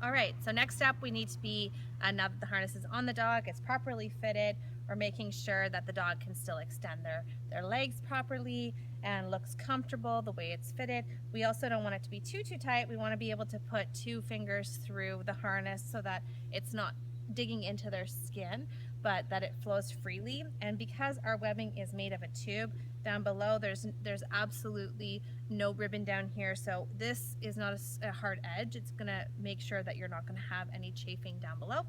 All right, so next up we need to be, now that the harness is on the dog, it's properly fitted, we're making sure that the dog can still extend their legs properly and looks comfortable the way it's fitted. We also don't want it to be too tight. We want to be able to put 2 fingers through the harness so that it's not digging into their skin, but that it flows freely. And because our webbing is made of a tube, down below there's absolutely no ribbon down here, so this is not a hard edge. It's gonna make sure that you're not gonna have any chafing down below.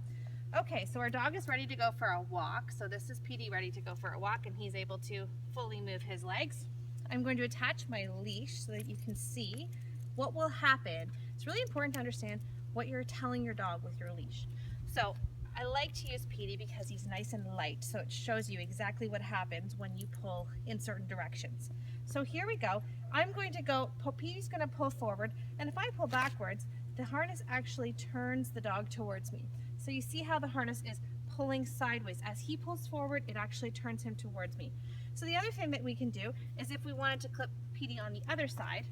Okay, so our dog is ready to go for a walk. So this is PD ready to go for a walk, and he's able to fully move his legs. I'm going to attach my leash so that you can see what will happen. It's really important to understand what you're telling your dog with your leash. So I like to use PD because he's nice and light, so it shows you exactly what happens when you pull in certain directions. So here we go. I'm going to go, PD's going to pull forward, and if I pull backwards, the harness actually turns the dog towards me. So you see how the harness is pulling sideways. As he pulls forward, it actually turns him towards me. So the other thing that we can do is if we wanted to clip PD on the other side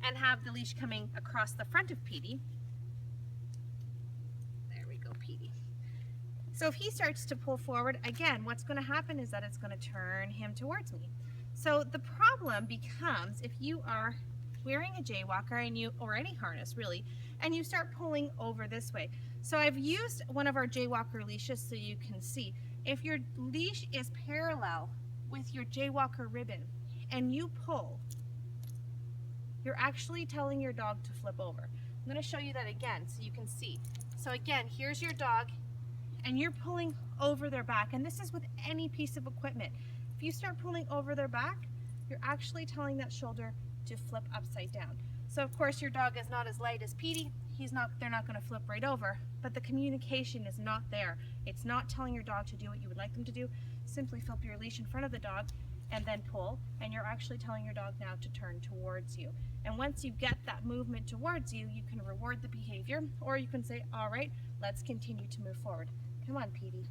and have the leash coming across the front of PD, PD. So if he starts to pull forward, again, what's going to happen is that it's going to turn him towards me. So the problem becomes if you are wearing a JWalker and or any harness really, and you start pulling over this way. So I've used one of our JWalker leashes so you can see. If your leash is parallel with your JWalker ribbon and you pull, you're actually telling your dog to flip over. I'm going to show you that again so you can see. So again, here's your dog, and you're pulling over their back, and this is with any piece of equipment. If you start pulling over their back, you're actually telling that shoulder to flip upside down. So of course your dog is not as light as Petey. They're not going to flip right over, but the communication is not there. It's not telling your dog to do what you would like them to do. Simply flip your leash in front of the dog and then pull, and you're actually telling your dog now to turn towards you. And once you get that movement towards you, you can reward the behavior, or you can say, all right, let's continue to move forward. Come on, Petey.